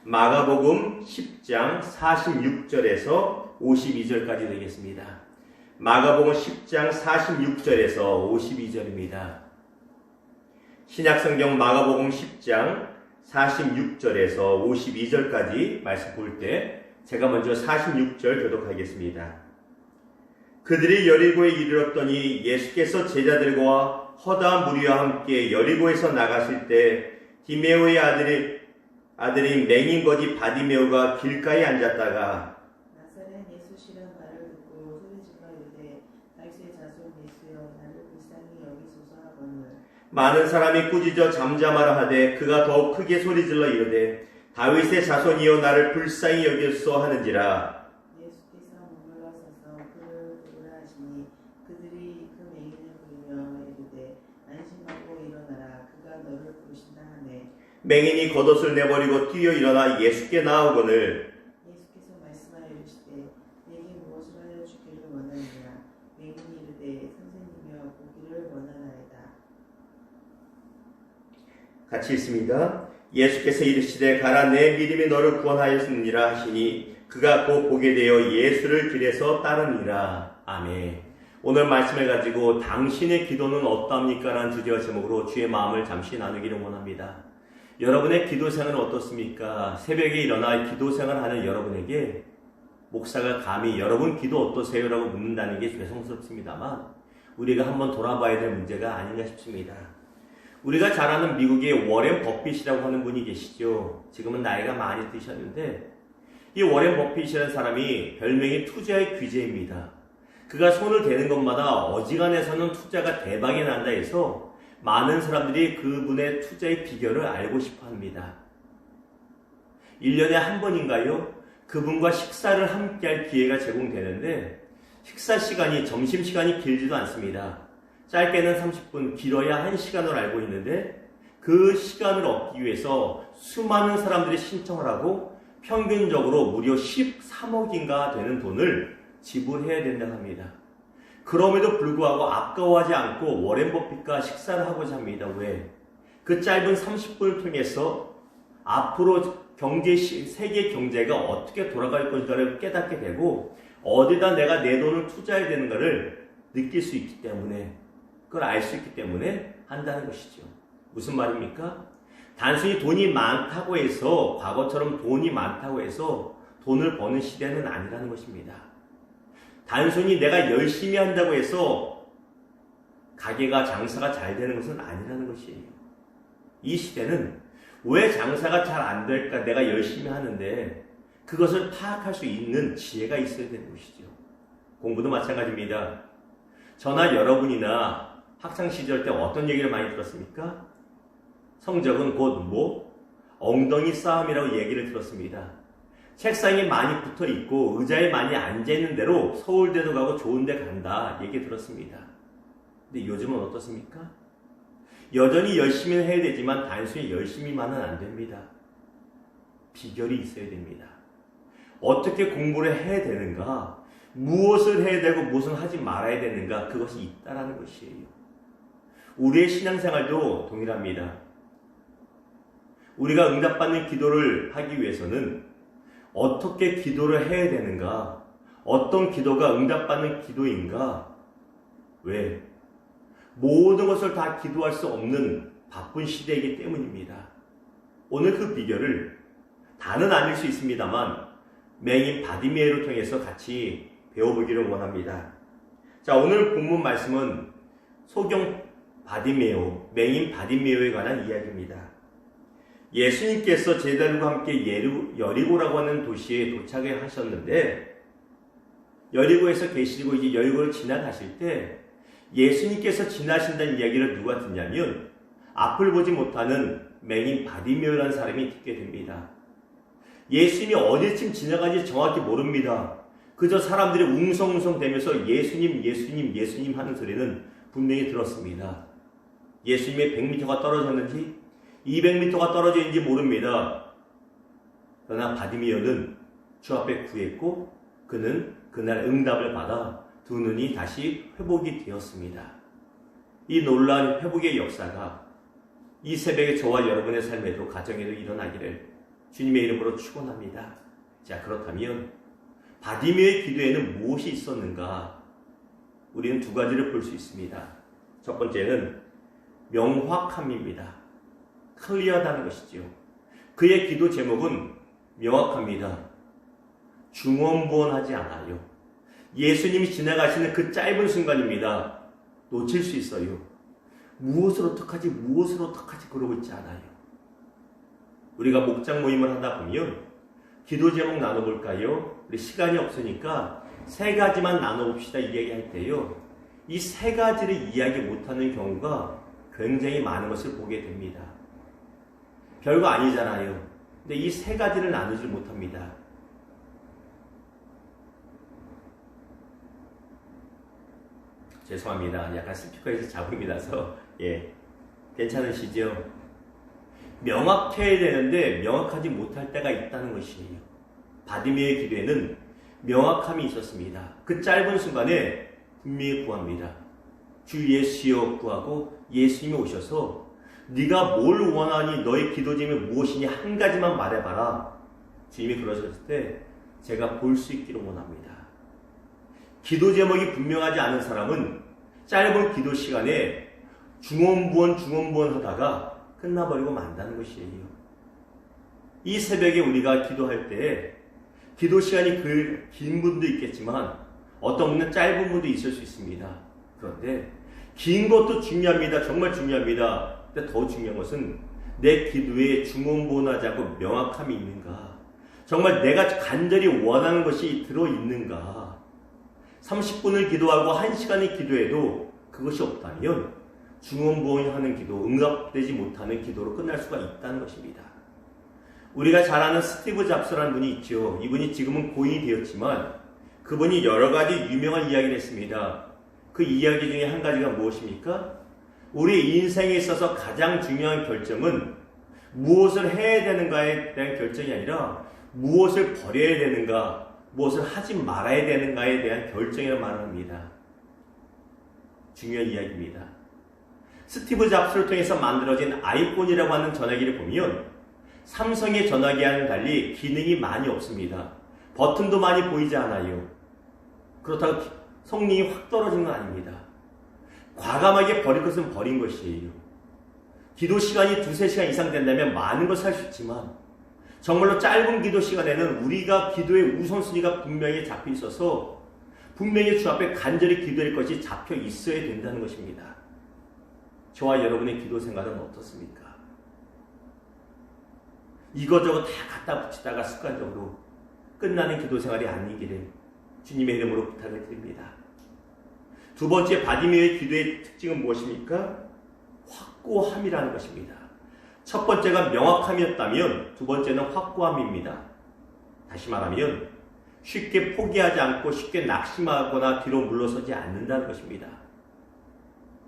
마가복음 10장 46절에서 52절까지 되겠습니다. 마가복음 10장 46절에서 52절입니다. 신약성경 마가복음 10장 46절에서 52절까지 말씀 볼 때 제가 먼저 46절 교독하겠습니다. 그들이 여리고에 이르렀더니 예수께서 제자들과 허다한 무리와 함께 여리고에서 나가실 때 디메오의 아들인 맹인 거지 바디메오가 길가에 앉았다가 나사렛 예수 시란 말을 듣고 소리질러 이르되 다윗의 자손 예수여 나를 불쌍히 여기소서 하거늘 많은 사람이 꾸짖어 잠잠하라 하되 그가 더욱 크게 소리질러 이르되 다윗의 자손이여 나를 불쌍히 여기소서 하는지라. 예수께서 머물러 서서 그를 부르라 하시니 그들이 그 맹인을 부르며 이르되 안심하고 일어나라 그가 너를 부르신다 하네. 맹인이 겉옷을 내버리고 뛰어 일어나 예수께 나아오거늘 예수께서 말씀하여 이르시되 내게 무엇을 하여 주기를 원하느냐. 맹인이 이르되 선생님이여 보기를 원하나이다. 같이 있습니다. 예수께서 이르시되 가라 내 믿음이 너를 구원하였느니라 하시니 그가 곧 보게 되어 예수를 길에서 따르니라. 아멘. 오늘 말씀을 가지고 당신의 기도는 어떠합니까? 라는 주제와 제목으로 주의 마음을 잠시 나누기를 원합니다. 여러분의 기도 생활은 어떻습니까? 새벽에 일어나 기도 생활하는 여러분에게 목사가 감히 여러분 기도 어떠세요? 라고 묻는다는 게 죄송스럽습니다만 우리가 한번 돌아봐야 될 문제가 아닌가 싶습니다. 우리가 잘 아는 미국의 워렌 버핏이라고 하는 분이 계시죠. 지금은 나이가 많이 드셨는데 이 워렌 버핏이라는 사람이 별명이 투자의 귀재입니다. 그가 손을 대는 것마다 어지간해서는 투자가 대박이 난다 해서 많은 사람들이 그분의 투자의 비결을 알고 싶어 합니다. 1년에 한 번인가요? 그분과 식사를 함께 할 기회가 제공되는데 식사 시간이 점심시간이 길지도 않습니다. 짧게는 30분, 길어야 1시간으로 알고 있는데 그 시간을 얻기 위해서 수많은 사람들이 신청을 하고 평균적으로 무려 13억인가 되는 돈을 지불해야 된다고 합니다. 그럼에도 불구하고 아까워하지 않고 워렌 버핏과 식사를 하고자 합니다. 왜? 그 짧은 30분을 통해서 앞으로 세계 경제가 어떻게 돌아갈 것인가를 깨닫게 되고 어디다 내가 내 돈을 투자해야 되는가를 느낄 수 있기 때문에 그걸 알 수 있기 때문에 한다는 것이죠. 무슨 말입니까? 단순히 돈이 많다고 해서 과거처럼 돈이 많다고 해서 돈을 버는 시대는 아니라는 것입니다. 단순히 내가 열심히 한다고 해서 가게가 장사가 잘 되는 것은 아니라는 것이에요. 이 시대는 왜 장사가 잘 안 될까? 내가 열심히 하는데 그것을 파악할 수 있는 지혜가 있어야 되는 것이죠. 공부도 마찬가지입니다. 저나 여러분이나 학창시절 때 어떤 얘기를 많이 들었습니까? 성적은 곧 엉덩이 싸움이라고 얘기를 들었습니다. 책상에 많이 붙어 있고 의자에 많이 앉아 있는 대로 서울대도 가고 좋은 데 간다 얘기 들었습니다. 근데 요즘은 어떻습니까? 여전히 열심히 해야 되지만 단순히 열심히만은 안 됩니다. 비결이 있어야 됩니다. 어떻게 공부를 해야 되는가? 무엇을 해야 되고 무엇을 하지 말아야 되는가? 그것이 있다라는 것이에요. 우리의 신앙생활도 동일합니다. 우리가 응답받는 기도를 하기 위해서는 어떻게 기도를 해야 되는가? 어떤 기도가 응답받는 기도인가? 왜? 모든 것을 다 기도할 수 없는 바쁜 시대이기 때문입니다. 오늘 그 비결을 다는 아닐 수 있습니다만 맹인 바디메오를 통해서 같이 배워보기를 원합니다. 자, 오늘 본문 말씀은 소경 바디메오, 맹인 바디메오에 관한 이야기입니다. 예수님께서 제자들과 함께 여리고라고 하는 도시에 도착을 하셨는데 여리고에서 계시고 이제 여리고를 지나가실 때 예수님께서 지나신다는 이야기를 누가 듣냐면 앞을 보지 못하는 맹인 바디메오라는 사람이 듣게 됩니다. 예수님이 어디쯤 지나가는지 정확히 모릅니다. 그저 사람들이 웅성웅성 대면서 예수님, 예수님, 예수님 하는 소리는 분명히 들었습니다. 예수님의 100m가 떨어졌는지 200m가 떨어져 있는지 모릅니다. 그러나 바디메오는 주 앞에 구했고 그는 그날 응답을 받아 두 눈이 다시 회복이 되었습니다. 이 놀라운 회복의 역사가 이 새벽에 저와 여러분의 삶에도 가정에도 일어나기를 주님의 이름으로 축원합니다. 자, 그렇다면 바디메의 기도에는 무엇이 있었는가? 우리는 두 가지를 볼 수 있습니다. 첫 번째는 명확함입니다. 클리어하다는 것이지요. 그의 기도 제목은 명확합니다. 중언부언하지 않아요. 예수님이 지나가시는 그 짧은 순간입니다. 놓칠 수 있어요. 무엇을 어떡하지 그러고 있지 않아요. 우리가 목장 모임을 하다 보면 기도 제목 나눠볼까요? 우리 시간이 없으니까 세 가지만 나눠봅시다 이야기할 때요. 이 세 가지를 이야기 못하는 경우가 굉장히 많은 것을 보게 됩니다. 별거 아니잖아요. 근데 이 세 가지를 나누지 못합니다. 죄송합니다. 약간 스피커에서 잡음이 나서 괜찮으시죠? 명확해야 되는데 명확하지 못할 때가 있다는 것이에요. 바디메의 기도에는 명확함이 있었습니다. 그 짧은 순간에 분명히 구합니다. 주 예수여 구하고 예수님이 오셔서 네가 뭘 원하니 너의 기도 제목이 무엇이니 한 가지만 말해봐라. 주님이 그러셨을 때 제가 볼 수 있기를 원합니다. 기도 제목이 분명하지 않은 사람은 짧은 기도 시간에 중언부언 하다가 끝나버리고 만다는 것이에요. 이 새벽에 우리가 기도할 때 기도 시간이 긴 분도 있겠지만 어떤 분은 짧은 분도 있을 수 있습니다. 그런데 긴 것도 중요합니다. 정말 중요합니다. 근데 더 중요한 것은 내 기도에 중언부언하지 않고 명확함이 있는가? 정말 내가 간절히 원하는 것이 들어있는가? 30분을 기도하고 1시간을 기도해도 그것이 없다면 중언부언하는 기도, 응답되지 못하는 기도로 끝날 수가 있다는 것입니다. 우리가 잘 아는 스티브 잡스라는 분이 있죠. 이분이 지금은 고인이 되었지만 그분이 여러 가지 유명한 이야기를 했습니다. 그 이야기 중에 한 가지가 무엇입니까? 우리 인생에 있어서 가장 중요한 결정은 무엇을 해야 되는가에 대한 결정이 아니라 무엇을 버려야 되는가, 무엇을 하지 말아야 되는가에 대한 결정이라고 말합니다. 중요한 이야기입니다. 스티브 잡스를 통해서 만들어진 아이폰이라고 하는 전화기를 보면 삼성의 전화기와는 달리 기능이 많이 없습니다. 버튼도 많이 보이지 않아요. 그렇다고 성능이 확 떨어진 건 아닙니다. 과감하게 버릴 것은 버린 것이에요. 기도 시간이 2-3시간 이상 된다면 많은 것을 할 수 있지만 정말로 짧은 기도 시간에는 우리가 기도의 우선순위가 분명히 잡혀 있어서 분명히 주 앞에 간절히 기도할 것이 잡혀 있어야 된다는 것입니다. 저와 여러분의 기도 생활은 어떻습니까? 이거저거 다 갖다 붙이다가 습관적으로 끝나는 기도 생활이 아니기를 주님의 이름으로 부탁을 드립니다. 두 번째 바디메의 기도의 특징은 무엇입니까? 확고함이라는 것입니다. 첫 번째가 명확함이었다면 두 번째는 확고함입니다. 다시 말하면 쉽게 포기하지 않고 쉽게 낙심하거나 뒤로 물러서지 않는다는 것입니다.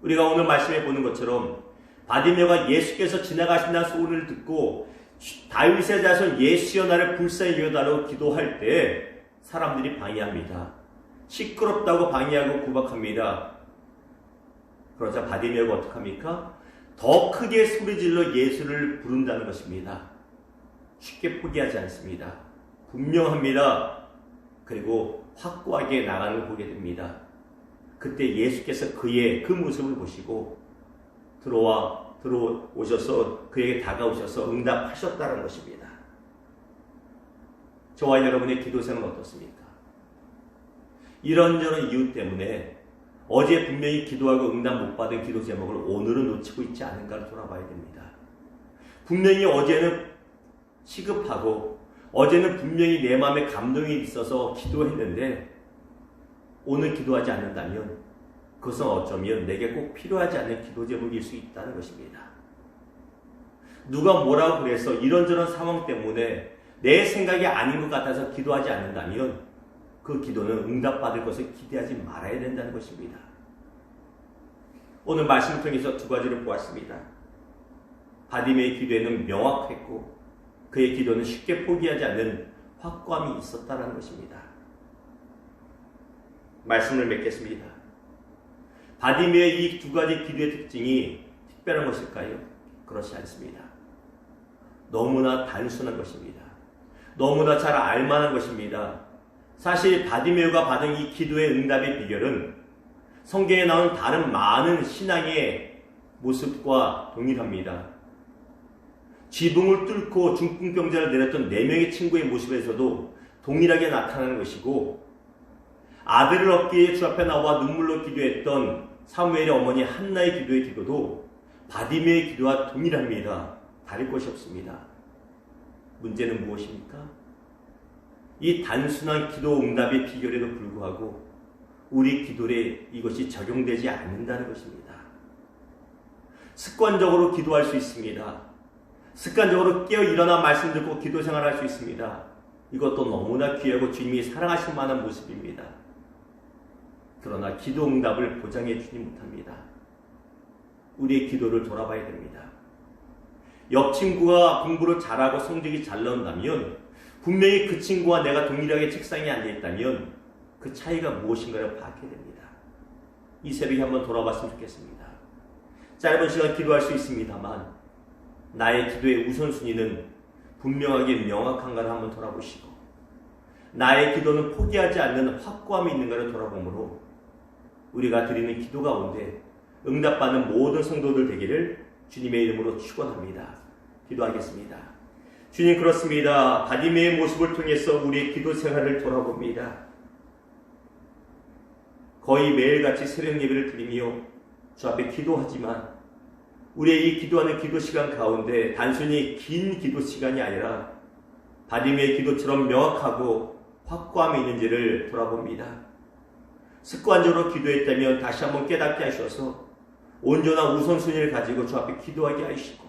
우리가 오늘 말씀해 보는 것처럼 바디메가 예수께서 지나가신다는 소리를 듣고 다윗의 자손 예수여 나를 불쌍히 여겨달라고 기도할 때 사람들이 방해합니다. 시끄럽다고 방해하고 구박합니다. 그러자 바디메가 어떡합니까? 더 크게 소리질러 예수를 부른다는 것입니다. 쉽게 포기하지 않습니다. 분명합니다. 그리고 확고하게 나가는 걸 보게 됩니다. 그때 예수께서 그의 그 모습을 보시고 들어오셔서 그에게 다가오셔서 응답하셨다는 것입니다. 저와 여러분의 기도 생활은 어떻습니까? 이런저런 이유 때문에 어제 분명히 기도하고 응답 못 받은 기도 제목을 오늘은 놓치고 있지 않은가를 돌아봐야 됩니다. 분명히 어제는 시급하고 어제는 분명히 내 마음에 감동이 있어서 기도했는데 오늘 기도하지 않는다면 그것은 어쩌면 내게 꼭 필요하지 않은 기도 제목일 수 있다는 것입니다. 누가 뭐라고 그래서 이런저런 상황 때문에 내 생각이 아닌 것 같아서 기도하지 않는다면 그 기도는 응답받을 것을 기대하지 말아야 된다는 것입니다. 오늘 말씀을 통해서 두 가지를 보았습니다. 바디메의 기도에는 명확했고 그의 기도는 쉽게 포기하지 않는 확고함이 있었다는 것입니다. 말씀을 맺겠습니다. 바디메의 이 두 가지 기도의 특징이 특별한 것일까요? 그렇지 않습니다. 너무나 단순한 것입니다. 너무나 잘 알만한 것입니다. 사실 바디메오가 받은 이 기도의 응답의 비결은 성경에 나온 다른 많은 신앙의 모습과 동일합니다. 지붕을 뚫고 중풍병자를 내렸던 4명의 친구의 모습에서도 동일하게 나타나는 것이고, 아들을 얻기 위해 주 앞에 나와 눈물로 기도했던 사무엘의 어머니 한나의 기도의 기도도 바디메오의 기도와 동일합니다. 다를 것이 없습니다. 문제는 무엇입니까? 이 단순한 기도 응답의 비결에도 불구하고 우리 기도에 이것이 적용되지 않는다는 것입니다. 습관적으로 기도할 수 있습니다. 습관적으로 깨어 일어나 말씀 듣고 기도 생활할 수 있습니다. 이것도 너무나 귀하고 주님이 사랑하실 만한 모습입니다. 그러나 기도 응답을 보장해 주지 못합니다. 우리의 기도를 돌아봐야 됩니다. 옆 친구가 공부를 잘하고 성적이 잘 나온다면 분명히 그 친구와 내가 동일하게 책상에 앉아있다면 그 차이가 무엇인가를 파악해야 됩니다. 이 새벽에 한번 돌아봤으면 좋겠습니다. 짧은 시간 기도할 수 있습니다만 나의 기도의 우선순위는 분명하게 명확한가를 한번 돌아보시고, 나의 기도는 포기하지 않는 확고함이 있는가를 돌아보므로 우리가 드리는 기도 가운데 응답받는 모든 성도들 되기를 주님의 이름으로 축원합니다. 기도하겠습니다. 주님, 그렇습니다. 바디메오의 모습을 통해서 우리의 기도 생활을 돌아봅니다. 거의 매일같이 새벽 예배를 드리며 주 앞에 기도하지만 우리의 이 기도하는 기도 시간 가운데 단순히 긴 기도 시간이 아니라 바디메오의 기도처럼 명확하고 확고함이 있는지를 돌아봅니다. 습관적으로 기도했다면 다시 한번 깨닫게 하셔서 온전한 우선순위를 가지고 주 앞에 기도하게 하시고,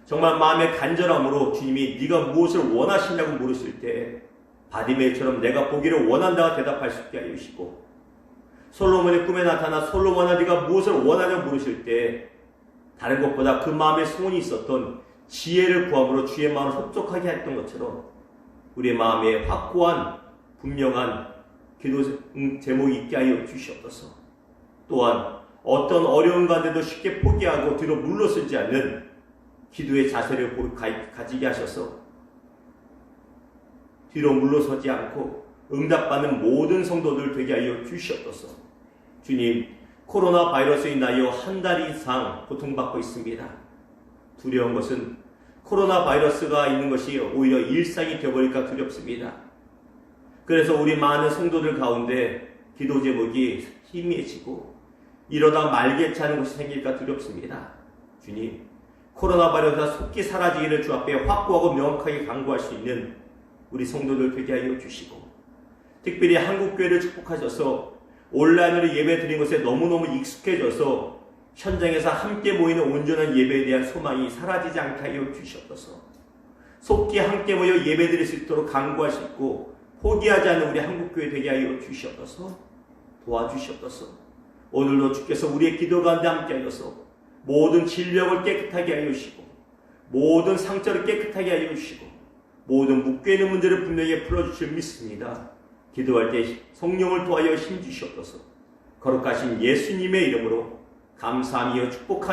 정말 마음의 간절함으로 주님이 네가 무엇을 원하시냐고 물으실 때 바디메오처럼 내가 보기를 원한다고 대답할 수 있게 하시고, 솔로몬의 꿈에 나타나 솔로몬아 네가 무엇을 원하냐고 물으실 때 다른 것보다 그 마음에 소원이 있었던 지혜를 구함으로 주의 마음을 흡족하게 했던 것처럼 우리의 마음에 확고한 분명한 기도 제목이 있게 하여 주시옵소서. 또한 어떤 어려운 가운데도 쉽게 포기하고 뒤로 물러서지 않는 기도의 자세를 가지게 하셔서 뒤로 물러서지 않고 응답받는 모든 성도들 되게 하여 주시옵소서. 주님, 코로나 바이러스로 인하여 한 달 이상 고통받고 있습니다. 두려운 것은 코로나 바이러스가 있는 것이 오히려 일상이 되어버릴까 두렵습니다. 그래서 우리 많은 성도들 가운데 기도 제목이 희미해지고 이러다 말개치 하는 것이 생길까 두렵습니다. 주님, 코로나 바이러스가 속히 사라지기를 주 앞에 확고하고 명확하게 강구할 수 있는 우리 성도들 되게 하여 주시고, 특별히 한국교회를 축복하셔서 온라인으로 예배 드리는 것에 너무너무 익숙해져서 현장에서 함께 모이는 온전한 예배에 대한 소망이 사라지지 않게 하여 주시옵소서. 속히 함께 모여 예배 드릴 수 있도록 강구할 수 있고 포기하지 않는 우리 한국교회 되게 하여 주시옵소서. 도와주시옵소서. 오늘도 주께서 우리의 기도 가운데 함께 하셔서 모든 질병을 깨끗하게 하여 주시고 모든 상처를 깨끗하게 하여 주시고 모든 묶여있는 문제를 분명히 풀어주실 믿습니다. 기도할 때 성령을 도하여 힘주시옵소서. 거룩하신 예수님의 이름으로 감사하며 축복하며